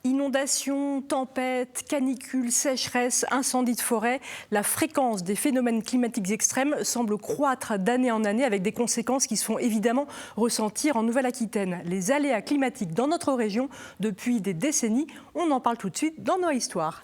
Inondations, tempêtes, canicules, sécheresses, incendies de forêt, la fréquence des phénomènes climatiques extrêmes semble croître d'année en année avec des conséquences qui se font évidemment ressentir en Nouvelle-Aquitaine. Les aléas climatiques dans notre région depuis des décennies, on en parle tout de suite dans Noa Histoire.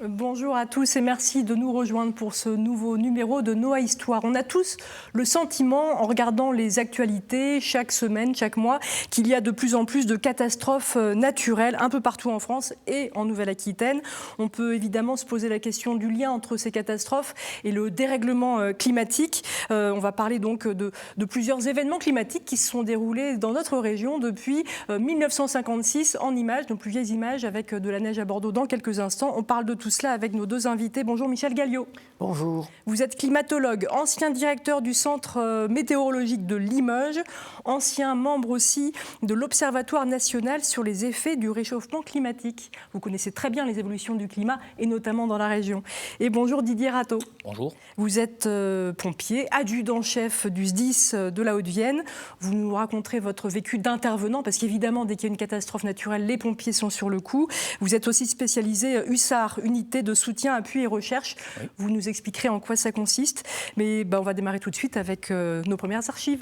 Bonjour à tous et merci de nous rejoindre pour ce nouveau numéro de Noa Histoire. On a tous le sentiment, en regardant les actualités chaque semaine, chaque mois, qu'il y a de plus en plus de catastrophes naturelles un peu partout en France et en Nouvelle-Aquitaine. On peut évidemment se poser la question du lien entre ces catastrophes et le dérèglement climatique. On va parler donc de plusieurs événements climatiques qui se sont déroulés dans notre région depuis 1956 en images, nos plus vieilles images avec de la neige à Bordeaux dans quelques instants. On parle de tout cela avec nos deux invités. Bonjour Michel Galliot. Bonjour. Vous êtes climatologue, ancien directeur du centre météorologique de Limoges, ancien membre aussi de l'Observatoire national sur les effets du réchauffement climatique. Vous connaissez très bien les évolutions du climat et notamment dans la région. Et bonjour Didier Rateau. Bonjour. Vous êtes pompier, adjudant-chef du SDIS de la Haute-Vienne. Vous nous raconterez votre vécu d'intervenant parce qu'évidemment, dès qu'il y a une catastrophe naturelle, les pompiers sont sur le coup. Vous êtes aussi spécialisé USAR, unité de soutien, appui et recherche. Oui. Vous nous expliquerez en quoi ça consiste. Mais on va démarrer tout de suite avec nos premières archives.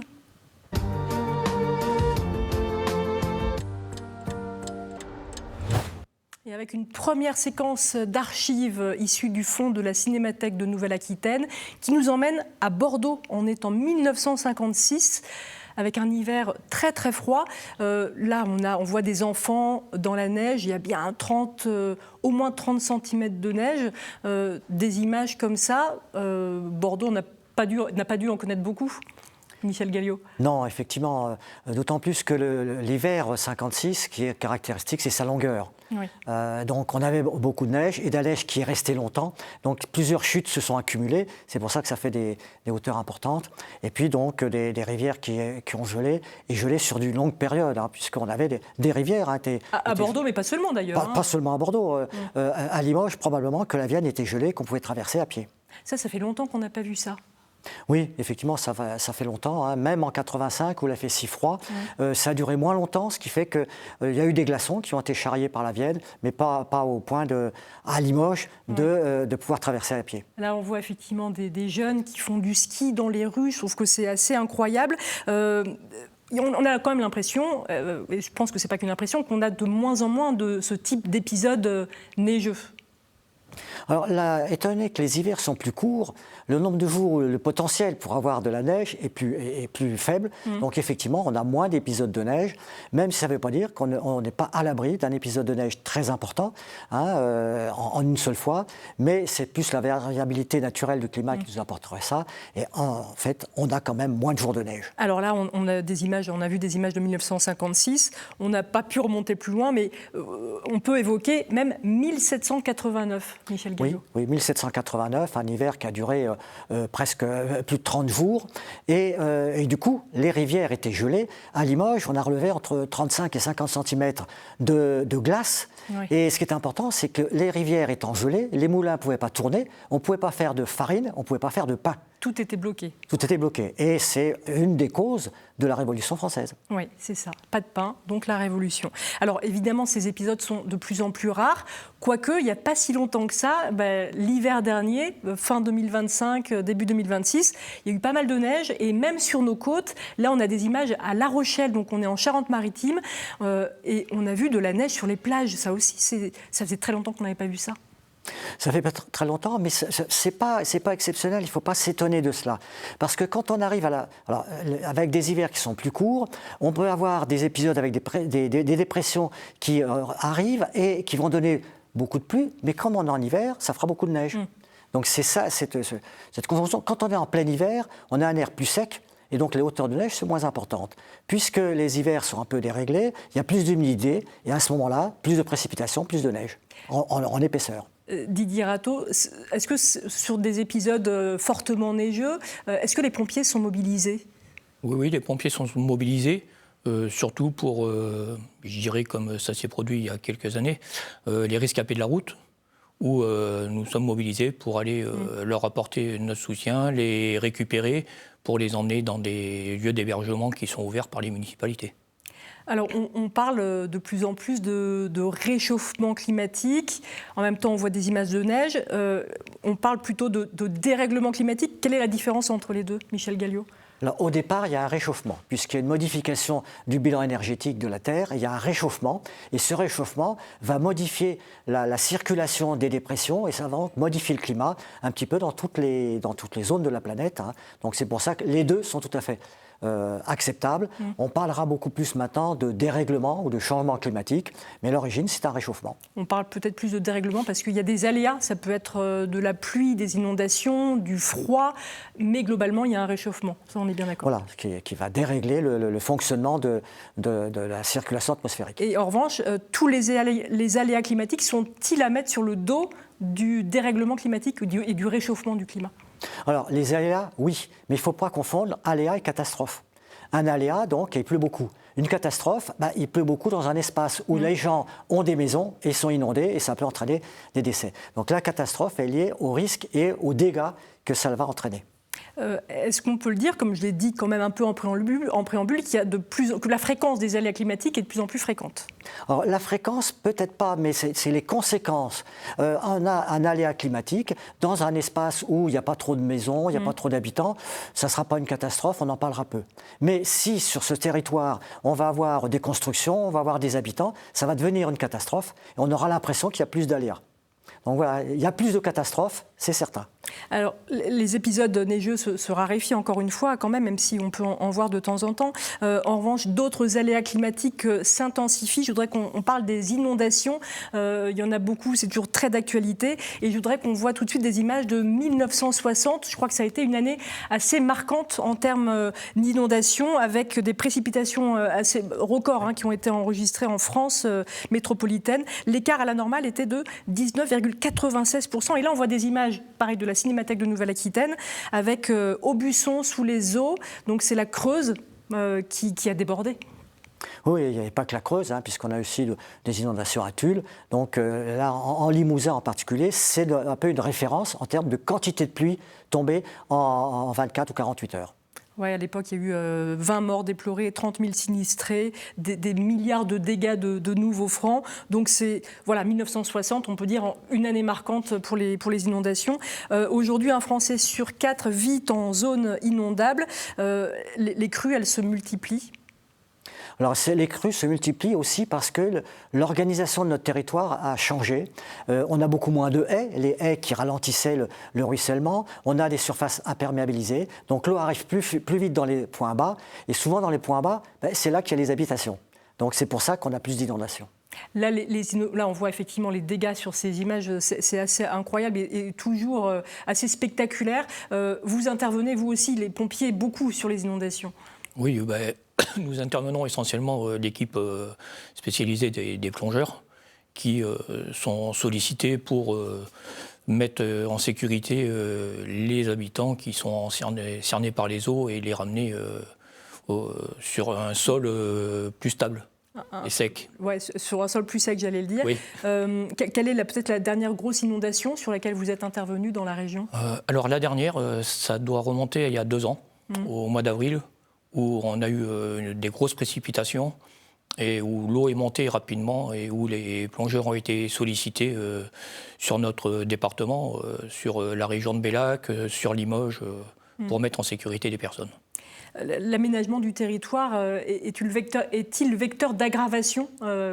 Et avec une première séquence d'archives issues du fonds de la Cinémathèque de Nouvelle-Aquitaine qui nous emmène à Bordeaux. On est en 1956. Avec un hiver très très froid. Là, on voit des enfants dans la neige. Il y a bien au moins 30 cm de neige. Des images comme ça, Bordeaux n'a pas dû en connaître beaucoup. Michel Galliot. Non, effectivement, d'autant plus que l'hiver 56, qui est caractéristique, c'est sa longueur. Oui. Donc on avait beaucoup de neige et de la neige qui est restée longtemps. Donc plusieurs chutes se sont accumulées. C'est pour ça que ça fait des hauteurs importantes. Et puis donc des rivières qui ont gelé et gelé sur d'une longue période, puisqu'on avait des rivières. À Bordeaux, mais pas seulement d'ailleurs. Pas seulement à Bordeaux. À Limoges, probablement que la Vienne était gelée, qu'on pouvait traverser à pied. Ça fait longtemps qu'on n'a pas vu ça. Oui, effectivement, ça fait longtemps. Même en 85, où il a fait si froid, ça a duré moins longtemps, ce qui fait qu'il y a eu des glaçons qui ont été charriés par la Vienne, mais pas au point, à Limoges, de pouvoir traverser à pied. Là, on voit effectivement des jeunes qui font du ski dans les rues. Je trouve que c'est assez incroyable. On a quand même l'impression, et je pense que ce n'est pas qu'une impression, qu'on a de moins en moins de ce type d'épisodes neigeux. Alors là, étant donné que les hivers sont plus courts, le nombre de jours, le potentiel pour avoir de la neige est plus faible. Donc effectivement, on a moins d'épisodes de neige, même si ça ne veut pas dire qu'on n'est pas à l'abri d'un épisode de neige très important en une seule fois, mais c'est plus la variabilité naturelle du climat qui nous apporterait ça. Et en fait, on a quand même moins de jours de neige. Alors là, on a vu des images de 1956. On n'a pas pu remonter plus loin, mais on peut évoquer même 1789. Michel Galliot. Oui, 1789, un hiver qui a duré presque plus de 30 jours. Et du coup, les rivières étaient gelées. À Limoges, on a relevé entre 35 et 50 cm de glace. Oui. Et ce qui est important, c'est que les rivières étant gelées, les moulins ne pouvaient pas tourner, on ne pouvait pas faire de farine, on ne pouvait pas faire de pain. Tout était bloqué. Tout était bloqué. Et c'est une des causes de la Révolution française. Oui, c'est ça. Pas de pain, donc la Révolution. Alors évidemment, ces épisodes sont de plus en plus rares. Quoique, il n'y a pas si longtemps que ça, l'hiver dernier, fin 2025, début 2026, il y a eu pas mal de neige. Et même sur nos côtes, là on a des images à La Rochelle, donc on est en Charente-Maritime. Et on a vu de la neige sur les plages. Ça aussi, ça faisait très longtemps qu'on n'avait pas vu ça. Ça fait pas très longtemps, mais c'est pas exceptionnel, il ne faut pas s'étonner de cela. Parce que quand on arrive avec des hivers qui sont plus courts, on peut avoir des épisodes avec des dépressions qui arrivent et qui vont donner beaucoup de pluie, mais comme on est en hiver, ça fera beaucoup de neige. Donc c'est ça, cette conjonction. Quand on est en plein hiver, on a un air plus sec, et donc les hauteurs de neige sont moins importantes. Puisque les hivers sont un peu déréglés, il y a plus d'humidité, et à ce moment-là, plus de précipitations, plus de neige, en épaisseur. Didier Rateau, est-ce que sur des épisodes fortement neigeux, est-ce que les pompiers sont mobilisés ? Oui, les pompiers sont mobilisés, surtout pour, je dirais comme ça s'est produit il y a quelques années, les rescapés de la route, où nous sommes mobilisés pour aller leur apporter notre soutien, les récupérer, pour les emmener dans des lieux d'hébergement qui sont ouverts par les municipalités. Alors, on parle de plus en plus de réchauffement climatique. En même temps, on voit des images de neige. On parle plutôt de dérèglement climatique. Quelle est la différence entre les deux, Michel Galliot ? Alors, au départ, il y a un réchauffement, puisqu'il y a une modification du bilan énergétique de la Terre. Il y a un réchauffement, et ce réchauffement va modifier la circulation des dépressions, et ça va modifier le climat un petit peu dans toutes les zones de la planète. Hein. Donc c'est pour ça que les deux sont tout à fait acceptables. On parlera beaucoup plus maintenant de dérèglement ou de changement climatique, mais l'origine, c'est un réchauffement. On parle peut-être plus de dérèglement parce qu'il y a des aléas. Ça peut être de la pluie, des inondations, du froid, mais globalement, il y a un réchauffement. Ça, on est bien d'accord. Voilà, qui va dérégler le fonctionnement de la circulation atmosphérique. Et en revanche, tous les aléas climatiques sont-ils à mettre sur le dos du dérèglement climatique et du réchauffement du climat ? Alors, les aléas, oui, mais il ne faut pas confondre aléa et catastrophe. Un aléa, donc, il pleut beaucoup. Une catastrophe, il pleut beaucoup dans un espace où les gens ont des maisons et sont inondés, et ça peut entraîner des décès. Donc la catastrophe est liée au risque et aux dégâts que ça va entraîner. Est-ce qu'on peut le dire, comme je l'ai dit quand même un peu en préambule, que la fréquence des aléas climatiques est de plus en plus fréquente ? Alors, la fréquence, peut-être pas, mais c'est les conséquences. On a un aléa climatique dans un espace où il n'y a pas trop de maisons, il n'y a pas trop d'habitants, ça ne sera pas une catastrophe, on en parlera peu. Mais si sur ce territoire, on va avoir des constructions, on va avoir des habitants, ça va devenir une catastrophe et on aura l'impression qu'il y a plus d'aléas. Donc voilà, il y a plus de catastrophes, c'est certain. Alors, les épisodes neigeux se raréfient encore une fois, quand même si on peut en voir de temps en temps. En revanche, d'autres aléas climatiques s'intensifient. Je voudrais qu'on parle des inondations. Il y en a beaucoup, c'est toujours très d'actualité. Et je voudrais qu'on voit tout de suite des images de 1960. Je crois que ça a été une année assez marquante en termes d'inondations, avec des précipitations assez records qui ont été enregistrées en France métropolitaine. L'écart à la normale était de 19,96%. Et là, on voit des images, pareil, de la Cinémathèque de Nouvelle-Aquitaine, avec Aubusson sous les eaux. Donc c'est la Creuse qui a débordé. Oui, il n'y avait pas que la Creuse, puisqu'on a aussi des inondations à Tulle. Donc là, en Limousin en particulier, c'est un peu une référence en termes de quantité de pluie tombée en 24 ou 48 heures. Oui, à l'époque, il y a eu 20 morts déplorés, 30 000 sinistrés, des milliards de dégâts de nouveaux francs. Donc c'est 1960, on peut dire une année marquante pour les inondations. Aujourd'hui, un Français sur 4 vit en zone inondable. Les crues, elles se multiplient. Alors les crues se multiplient aussi parce que l'organisation de notre territoire a changé. On a beaucoup moins de haies, les haies qui ralentissaient le ruissellement. On a des surfaces imperméabilisées, donc l'eau arrive plus vite dans les points bas. Et souvent dans les points bas, c'est là qu'il y a les habitations. Donc c'est pour ça qu'on a plus d'inondations. Là, là, on voit effectivement les dégâts sur ces images, c'est assez incroyable et toujours assez spectaculaire. Vous intervenez, vous aussi, les pompiers, beaucoup sur les inondations. Oui, nous intervenons essentiellement l'équipe spécialisée des plongeurs qui sont sollicités pour mettre en sécurité les habitants qui sont cernés par les eaux et les ramener sur un sol plus stable et sec. Oui, sur un sol plus sec, j'allais le dire. Oui. Quelle est peut-être la dernière grosse inondation sur laquelle vous êtes intervenu dans la région ? Alors la dernière, ça doit remonter il y a 2 ans, au mois d'avril, où on a eu des grosses précipitations et où l'eau est montée rapidement et où les plongeurs ont été sollicités sur notre département, sur la région de Bellac, sur Limoges, pour mettre en sécurité les personnes. L'aménagement du territoire est-il vecteur d'aggravation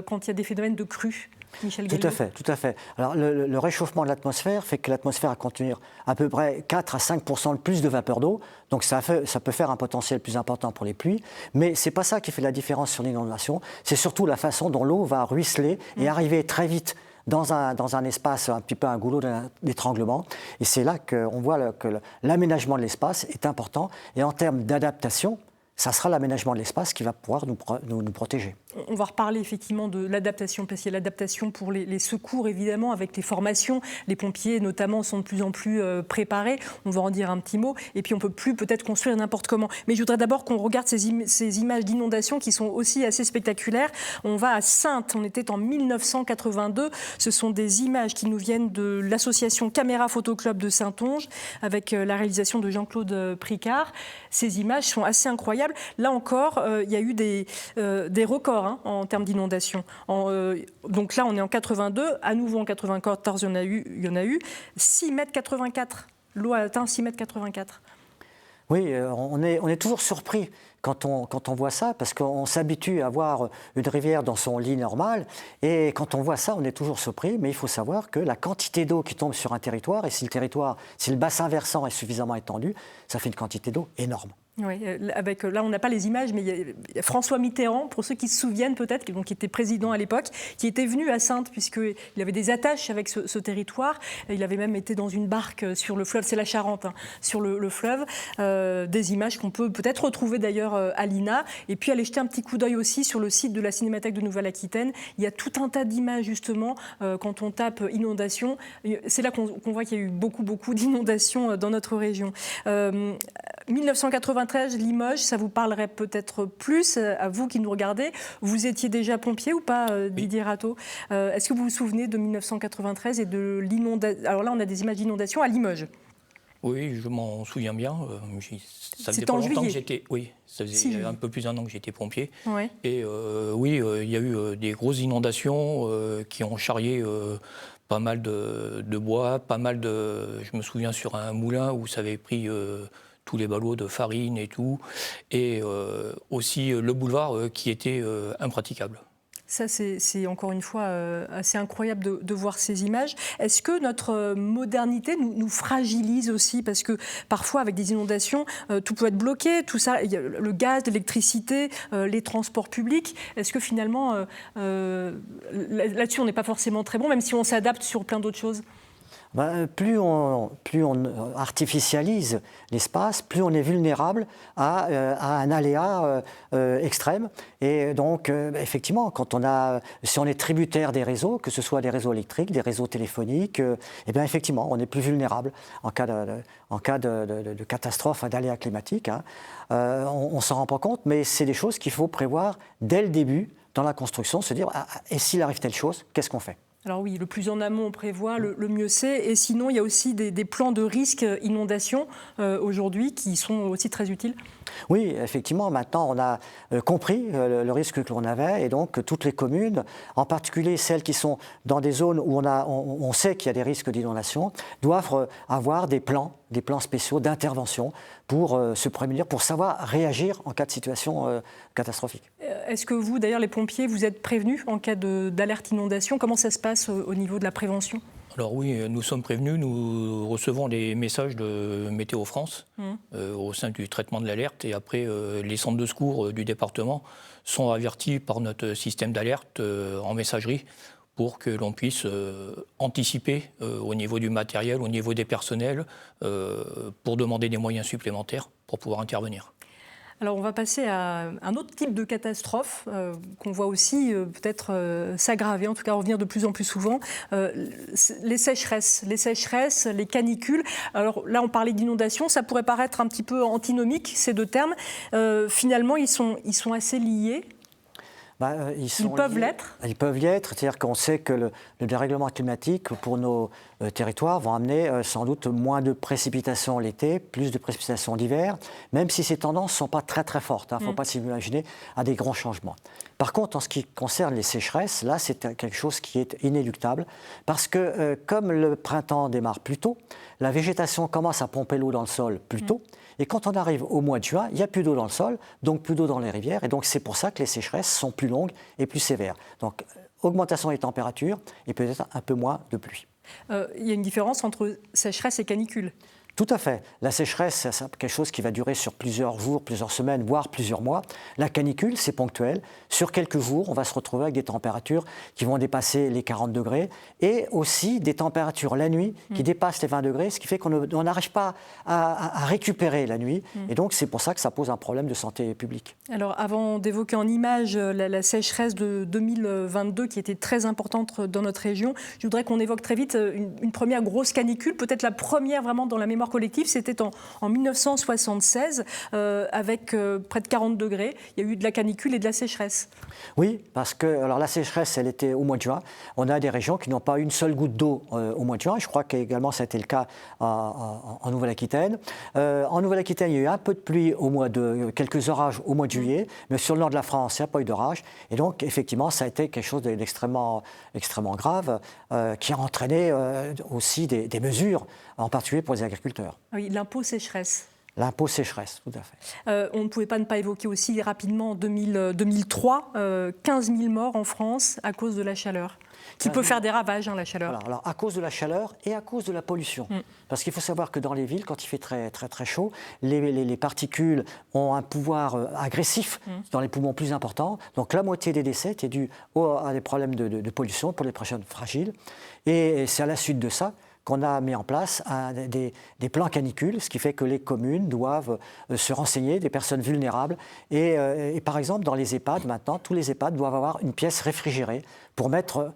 quand il y a des phénomènes de crue ? Michel Galliot. Tout à fait. Alors, le réchauffement de l'atmosphère fait que l'atmosphère va contenir à peu près 4 à 5% de plus de vapeur d'eau. Donc ça peut faire un potentiel plus important pour les pluies. Mais ce n'est pas ça qui fait la différence sur l'inondation. C'est surtout la façon dont l'eau va ruisseler et arriver très vite dans un espace, un petit peu un goulot d'étranglement. Et c'est là qu'on voit que l'aménagement de l'espace est important. Et en termes d'adaptation, ça sera l'aménagement de l'espace qui va pouvoir nous protéger. On va reparler effectivement de l'adaptation, parce qu'il y a l'adaptation pour les secours, évidemment, avec les formations. Les pompiers, notamment, sont de plus en plus préparés. On va en dire un petit mot. Et puis, on ne peut plus peut-être construire n'importe comment. Mais je voudrais d'abord qu'on regarde ces images d'inondations qui sont aussi assez spectaculaires. On va à Saintes. On était en 1982. Ce sont des images qui nous viennent de l'association Caméra Photo Club de Saintonge, avec la réalisation de Jean-Claude Pricard. Ces images sont assez incroyables. Là encore, il y a eu des records en termes d'inondation. Donc là, on est en 82. À nouveau, en 94, il y en a eu 6,84 m. L'eau a atteint 6,84 m. Oui, on est toujours surpris quand on voit ça, parce qu'on s'habitue à voir une rivière dans son lit normal, et quand on voit ça, on est toujours surpris, mais il faut savoir que la quantité d'eau qui tombe sur un territoire, et si le bassin versant est suffisamment étendu, ça fait une quantité d'eau énorme. Oui, là on n'a pas les images, mais il y a François Mitterrand, pour ceux qui se souviennent peut-être, qui était président à l'époque, qui était venu à Saintes, puisqu'il avait des attaches avec ce territoire. Il avait même été dans une barque sur le fleuve, c'est la Charente, sur le fleuve. Des images qu'on peut peut-être retrouver d'ailleurs à l'INA. Et puis aller jeter un petit coup d'œil aussi sur le site de la Cinémathèque de Nouvelle-Aquitaine. Il y a tout un tas d'images justement, quand on tape inondation. C'est là qu'on voit qu'il y a eu beaucoup d'inondations dans notre région. 1993, Limoges, ça vous parlerait peut-être plus à vous qui nous regardez. Vous étiez déjà pompier ou pas, Didier Rateau? Est-ce que vous vous souvenez de 1993 et de l'inondation? Alors là, on a des images d'inondation à Limoges. Oui, je m'en souviens bien. Ça faisait pas pas en longtemps que juillet. Oui, ça faisait un peu plus d'un an que j'étais pompier. Ouais. Et il y a eu des grosses inondations qui ont charrié pas mal de bois, je me souviens sur un moulin où ça avait pris tous les ballots de farine et tout, et aussi le boulevard qui était impraticable. Ça, c'est encore une fois assez incroyable de voir ces images. Est-ce que notre modernité nous fragilise aussi? Parce que parfois, avec des inondations, tout peut être bloqué, tout ça, le gaz, l'électricité, les transports publics. Est-ce que finalement, là-dessus, on n'est pas forcément très bon, même si on s'adapte sur plein d'autres choses? Plus on artificialise l'espace, plus on est vulnérable à un aléa extrême. Et donc, effectivement, si on est tributaire des réseaux, que ce soit des réseaux électriques, des réseaux téléphoniques, eh bien, effectivement, on est plus vulnérable en cas de catastrophe, d'aléa climatique. On ne s'en rend pas compte, mais c'est des choses qu'il faut prévoir dès le début dans la construction, se dire et s'il arrive telle chose, qu'est-ce qu'on fait? Alors oui, le plus en amont on prévoit, le mieux c'est. Et sinon, il y a aussi des plans de risque inondation aujourd'hui qui sont aussi très utiles. Oui, effectivement, maintenant on a compris le risque que l'on avait, et donc toutes les communes, en particulier celles qui sont dans des zones où on sait qu'il y a des risques d'inondation, doivent avoir des plans spéciaux d'intervention pour se prémunir, pour savoir réagir en cas de situation catastrophique. Est-ce que vous, d'ailleurs, les pompiers, vous êtes prévenus en cas d'alerte inondation? Comment ça se passe au niveau de la prévention? Alors oui, nous sommes prévenus, nous recevons des messages de Météo France au sein du traitement de l'alerte, et après les centres de secours du département sont avertis par notre système d'alerte en messagerie pour que l'on puisse anticiper au niveau du matériel, au niveau des personnels, pour demander des moyens supplémentaires pour pouvoir intervenir. Alors on va passer à un autre type de catastrophe qu'on voit aussi peut-être s'aggraver, en tout cas revenir de plus en plus souvent, les sécheresses, les canicules. Alors là on parlait d'inondation, ça pourrait paraître un petit peu antinomique ces deux termes. Finalement ils sont assez liés. Ils peuvent l'être. Ils peuvent l'être, c'est-à-dire qu'on sait que le dérèglement climatique pour nos territoires vont amener sans doute moins de précipitations l'été, plus de précipitations l'hiver, même si ces tendances ne sont pas très très fortes. Il ne faut pas s'imaginer à des grands changements. Par contre, en ce qui concerne les sécheresses, là c'est quelque chose qui est inéluctable, parce que comme le printemps démarre plus tôt, la végétation commence à pomper l'eau dans le sol plus tôt. Et quand on arrive au mois de juin, il n'y a plus d'eau dans le sol, donc plus d'eau dans les rivières. Et donc c'est pour ça que les sécheresses sont plus longues et plus sévères. Donc augmentation des températures et peut-être un peu moins de pluie. Il y a une différence entre sécheresse et canicule. Tout à fait. La sécheresse, c'est quelque chose qui va durer sur plusieurs jours, plusieurs semaines, voire plusieurs mois. La canicule, c'est ponctuel. Sur quelques jours, on va se retrouver avec des températures qui vont dépasser les 40 degrés et aussi des températures la nuit qui dépassent les 20 degrés, ce qui fait qu'on n'arrive pas à récupérer la nuit. Et donc, c'est pour ça que ça pose un problème de santé publique. Alors, avant d'évoquer en images la sécheresse de 2022 qui était très importante dans notre région, je voudrais qu'on évoque très vite une première grosse canicule, peut-être la première vraiment dans la mémoire collective, c'était en 1976, avec près de 40 degrés. Il y a eu de la canicule et de la sécheresse. Oui, parce que alors, la sécheresse, elle était au mois de juin. On a des régions qui n'ont pas une seule goutte d'eau au mois de juin. Je crois qu'également ça a été le cas en Nouvelle-Aquitaine. En Nouvelle-Aquitaine, il y a eu un peu de pluie quelques orages au mois de juillet, mais sur le nord de la France, il n'y a pas eu d'orage. Et donc, effectivement, ça a été quelque chose d'extrêmement grave qui a entraîné aussi des mesures, en particulier pour les agriculteurs. Oui, l'impôt sécheresse. L'impôt sécheresse, tout à fait. On ne pouvait pas ne pas évoquer aussi rapidement en 2003, 15 000 morts en France à cause de la chaleur, qui peut faire des ravages, la chaleur. Voilà, alors à cause de la chaleur et à cause de la pollution. Parce qu'il faut savoir que dans les villes, quand il fait très, très, très chaud, les particules ont un pouvoir agressif dans les poumons plus important. Donc la moitié des décès étaient dus à des problèmes de pollution pour les personnes fragiles. Et c'est à la suite de ça qu'on a mis en place des plans canicules, ce qui fait que les communes doivent se renseigner des personnes vulnérables. Et par exemple, dans les EHPAD, maintenant, tous les EHPAD doivent avoir une pièce réfrigérée pour mettre,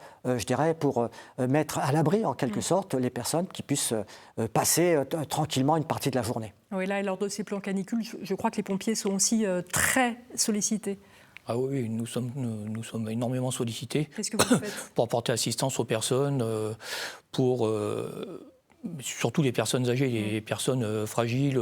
mettre à l'abri, en quelque sorte, les personnes qui puissent passer tranquillement une partie de la journée. Oui, là, lors de ces plans canicules, je crois que les pompiers sont aussi très sollicités. Ah oui, nous sommes énormément sollicités. Qu'est-ce que vous faites ? Pour apporter assistance aux personnes, surtout les personnes âgées, les personnes fragiles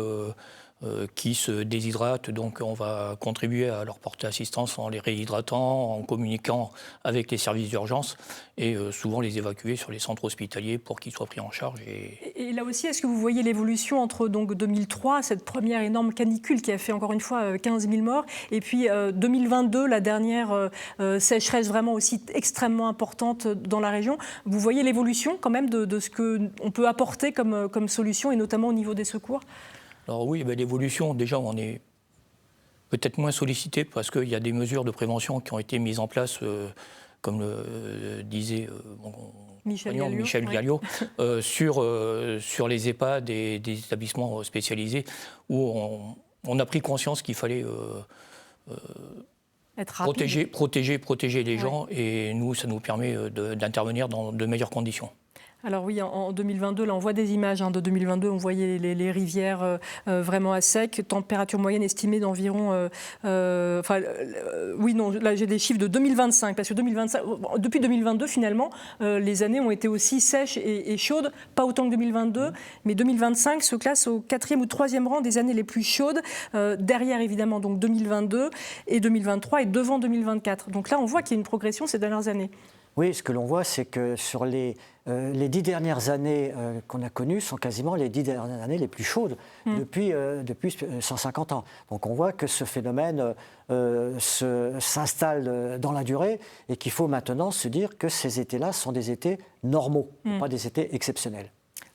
qui se déshydratent. Donc on va contribuer à leur porter assistance en les réhydratant, en communiquant avec les services d'urgence et souvent les évacuer sur les centres hospitaliers pour qu'ils soient pris en charge. Et là aussi, est-ce que vous voyez l'évolution entre donc 2003, cette première énorme canicule qui a fait encore une fois 15 000 morts, et puis 2022, la dernière sécheresse vraiment aussi extrêmement importante dans la région. Vous voyez l'évolution quand même de ce qu'on peut apporter comme solution, et notamment au niveau des secours ? Alors oui, l'évolution, déjà, on est peut-être moins sollicité parce qu'il y a des mesures de prévention qui ont été mises en place, comme le disait Michel Galliot, sur les EHPAD et des établissements spécialisés, où on a pris conscience qu'il fallait protéger les gens, et nous, ça nous permet d'intervenir dans de meilleures conditions. Alors oui, en 2022, là on voit des images de 2022, on voyait les rivières vraiment à sec, température moyenne estimée d'environ... là j'ai des chiffres de 2025, parce que depuis 2022 finalement, les années ont été aussi sèches et chaudes, pas autant que 2022, mais 2025 se classe au 4e ou 3e rang des années les plus chaudes, derrière évidemment donc 2022 et 2023 et devant 2024. Donc là on voit qu'il y a une progression ces dernières années. Oui, ce que l'on voit, c'est que sur les 10 dernières années qu'on a connues sont quasiment les 10 dernières années les plus chaudes depuis 150 ans. Donc on voit que ce phénomène s'installe dans la durée et qu'il faut maintenant se dire que ces étés-là sont des étés normaux, pas des étés exceptionnels.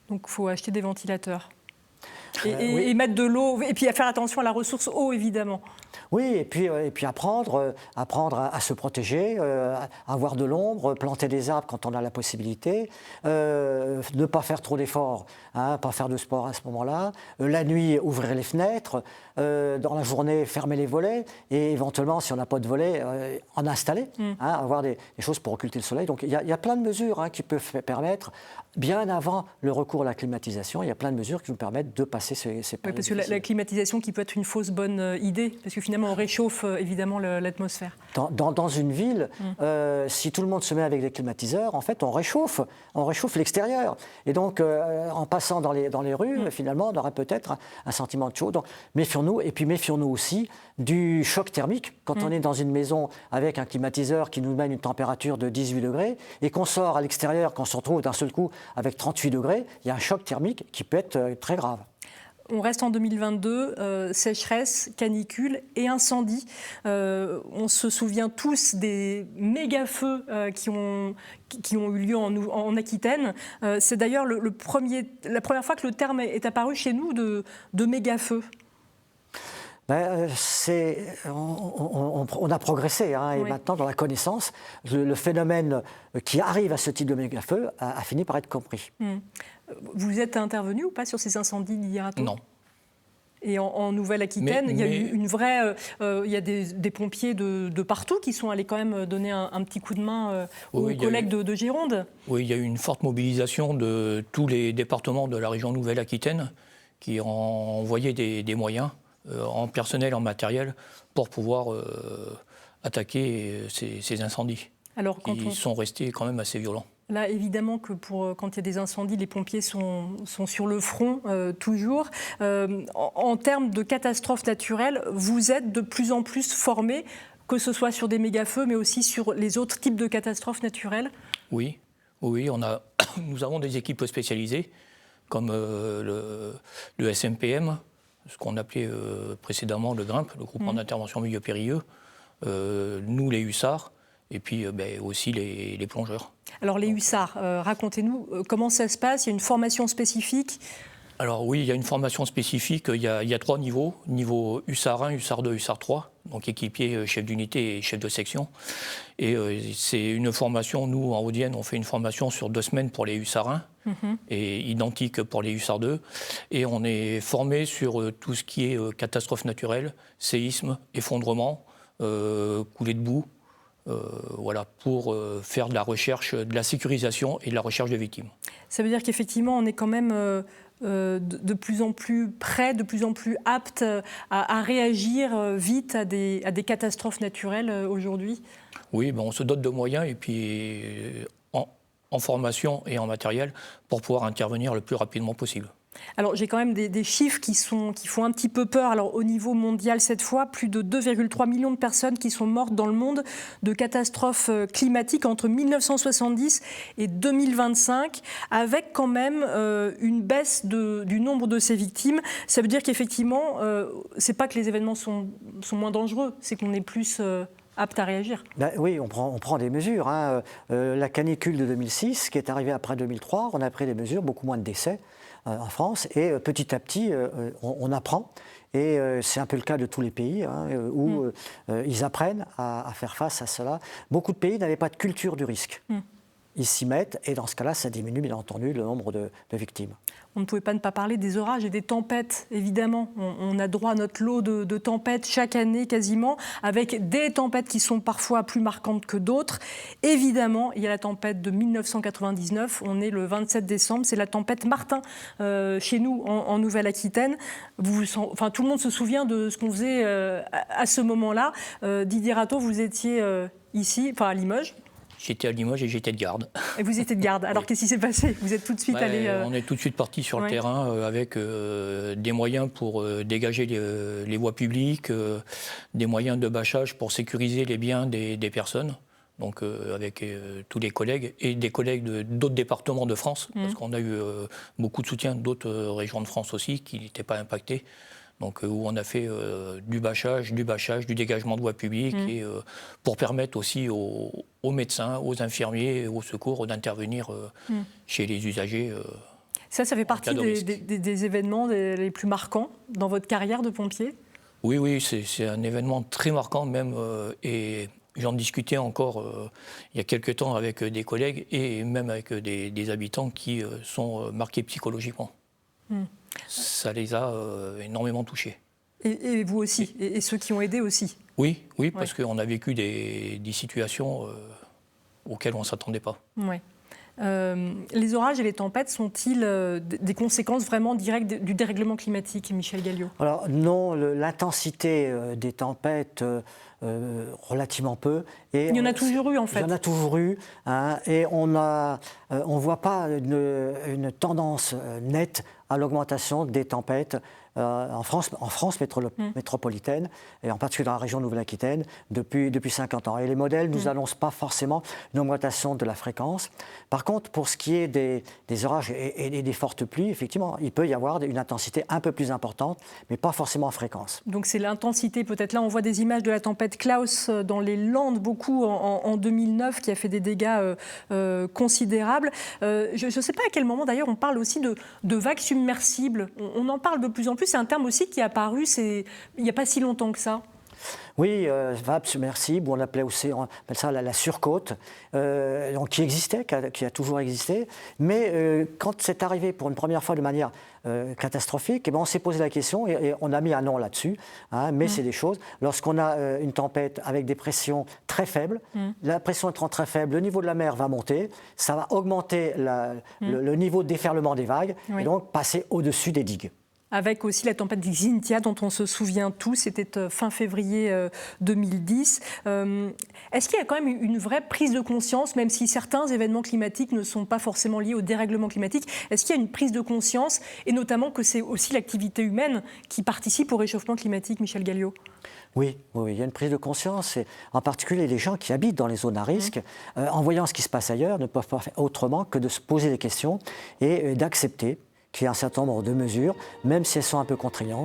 Donc il faut acheter des ventilateurs. Oui. Et mettre de l'eau, et puis à faire attention à la ressource eau, évidemment. Oui, et puis apprendre à se protéger, à avoir de l'ombre, planter des arbres quand on a la possibilité, ne pas faire trop d'efforts, pas faire de sport à ce moment-là, la nuit, ouvrir les fenêtres, dans la journée, fermer les volets, et éventuellement, si on n'a pas de volets, en installer, avoir des choses pour occulter le soleil. Donc il y a plein de mesures qui peuvent permettre, bien avant le recours à la climatisation, il y a plein de mesures qui nous permettent de passer ces périodes. Oui, parce que la climatisation qui peut être une fausse bonne idée, parce que finalement on réchauffe évidemment l'atmosphère. Dans une ville, si tout le monde se met avec des climatiseurs, en fait on réchauffe l'extérieur. Et donc en passant dans les rues, finalement on aura peut-être un sentiment de chaud. Donc méfions-nous, et puis méfions-nous aussi du choc thermique. Quand on est dans une maison avec un climatiseur qui nous mène une température de 18 degrés et qu'on sort à l'extérieur, qu'on se retrouve d'un seul coup avec 38 degrés, il y a un choc thermique qui peut être très grave. On reste en 2022, sécheresse, canicule et incendie. On se souvient tous des méga-feux qui ont eu lieu en Aquitaine. C'est d'ailleurs la première fois que le terme est apparu chez nous de méga-feux. On a progressé, hein, et Oui. maintenant dans la connaissance, le phénomène qui arrive à ce type de méga-feu a fini par être compris. Vous êtes intervenu ou pas sur ces incendies d'Idirato ? Non. Et en Nouvelle-Aquitaine, il y a eu une vraie, il y a des pompiers de partout qui sont allés quand même donner un petit coup de main aux collègues de Gironde. Oui, il y a eu une forte mobilisation de tous les départements de la région Nouvelle-Aquitaine qui ont envoyé des moyens en personnel, en matériel, pour pouvoir attaquer ces incendies. Alors, qui sont restés quand même assez violents. Là, évidemment que quand il y a des incendies, les pompiers sont sur le front toujours. En termes de catastrophes naturelles, vous êtes de plus en plus formés, que ce soit sur des méga-feux, mais aussi sur les autres types de catastrophes naturelles ? Oui, nous avons des équipes spécialisées, comme le SMPM, ce qu'on appelait précédemment le GRIMP, le groupement d'intervention milieu périlleux, nous les hussards, et puis aussi les plongeurs. Alors les hussards, racontez-nous comment ça se passe, il y a une formation spécifique ? Alors oui, il y a une formation spécifique, il y a 3 niveaux, niveau hussard 1, hussard 2, hussard 3, donc équipier, chef d'unité et chef de section. Et c'est une formation, nous en Haute-Vienne, on fait une formation sur 2 semaines pour les hussards 1, et identique pour les hussards 2. Et on est formé sur tout ce qui est catastrophe naturelle, séisme, effondrement, coulée de boue, pour faire de la recherche, de la sécurisation et de la recherche de victimes. Ça veut dire qu'effectivement, on est quand même de plus en plus prêt, de plus en plus apte à réagir vite à des catastrophes naturelles aujourd'hui ? Oui, on se dote de moyens et puis en formation et en matériel pour pouvoir intervenir le plus rapidement possible. Alors j'ai quand même des chiffres qui font un petit peu peur. Alors au niveau mondial cette fois, plus de 2,3 millions de personnes qui sont mortes dans le monde de catastrophes climatiques entre 1970 et 2025, avec quand même une baisse du nombre de ces victimes. Ça veut dire qu'effectivement, c'est pas que les événements sont moins dangereux, c'est qu'on est plus apte à réagir. Oui, on prend des mesures. Hein. La canicule de 2006, qui est arrivée après 2003, on a pris des mesures, beaucoup moins de décès en France, et petit à petit, on apprend. Et c'est un peu le cas de tous les pays, hein, où ils apprennent à faire face à cela. Beaucoup de pays n'avaient pas de culture du risque. Ils s'y mettent, et dans ce cas-là, ça diminue bien entendu le nombre de victimes. On ne pouvait pas ne pas parler des orages et des tempêtes, évidemment. On a droit à notre lot de tempêtes chaque année quasiment, avec des tempêtes qui sont parfois plus marquantes que d'autres. Évidemment, il y a la tempête de 1999, on est le 27 décembre, c'est la tempête Martin, chez nous en Nouvelle-Aquitaine. Tout le monde se souvient de ce qu'on faisait à ce moment-là. Didier Rateau, vous étiez ici, à Limoges. J'étais à Limoges et j'étais de garde. Et vous étiez de garde. Alors, qu'est-ce qui s'est passé ? Vous êtes tout de suite allé... On est tout de suite parti sur le terrain avec des moyens pour dégager les voies publiques, des moyens de bâchage pour sécuriser les biens des personnes. Donc avec tous les collègues et des collègues d'autres départements de France, parce qu'on a eu beaucoup de soutien d'autres régions de France aussi qui n'étaient pas impactées. Donc, où on a fait du bâchage, du dégagement de voies publiques, et pour permettre aussi aux médecins, aux infirmiers, aux secours d'intervenir chez les usagers. Ça fait partie des événements les plus marquants dans votre carrière de pompier ? Oui, c'est un événement très marquant même, et j'en discutais encore il y a quelques temps avec des collègues et même avec des habitants qui sont marqués psychologiquement. Ça les a énormément touchés. Et vous aussi, et ceux qui ont aidé aussi. Oui, parce qu'on a vécu des situations auxquelles on ne s'attendait pas. Ouais. Les orages et les tempêtes sont-ils des conséquences vraiment directes du dérèglement climatique, Michel Galliot ? Alors non, l'intensité des tempêtes, relativement peu. Et il y en a toujours eu en fait. Il y en a toujours eu, hein, et on ne voit pas une tendance nette à l'augmentation des tempêtes, en France métropolitaine, et en particulier dans la région de Nouvelle-Aquitaine, depuis 50 ans. Et les modèles ne nous annoncent pas forcément une augmentation de la fréquence. Par contre, pour ce qui est des orages et des fortes pluies, effectivement, il peut y avoir une intensité un peu plus importante, mais pas forcément en fréquence. Donc c'est l'intensité, peut-être là on voit des images de la tempête Klaus dans les Landes, beaucoup en 2009, qui a fait des dégâts considérables. Je ne sais pas à quel moment d'ailleurs on parle aussi de vagues submersibles. On en parle de plus en plus, c'est un terme aussi qui est apparu il n'y a pas si longtemps que ça. Oui, vagues submersibles, on appelle ça la surcôte, donc qui existait, qui a toujours existé. Mais quand c'est arrivé pour une première fois de manière catastrophique, on s'est posé la question et on a mis un nom là-dessus. Mais c'est des choses. Lorsqu'on a une tempête avec des pressions très faibles, la pression étant très faible, le niveau de la mer va monter, ça va augmenter le niveau de déferlement des vagues et donc passer au-dessus des digues. Avec aussi la tempête Xynthia dont on se souvient tous, c'était fin février 2010. Est-ce qu'il y a quand même une vraie prise de conscience, même si certains événements climatiques ne sont pas forcément liés au dérèglement climatique, est-ce qu'il y a une prise de conscience, et notamment que c'est aussi l'activité humaine qui participe au réchauffement climatique, Michel Galliot ? Oui, il y a une prise de conscience, et en particulier les gens qui habitent dans les zones à risque, en voyant ce qui se passe ailleurs, ne peuvent pas faire autrement que de se poser des questions et d'accepter qu'il y a un certain nombre de mesures, même si elles sont un peu contraignantes,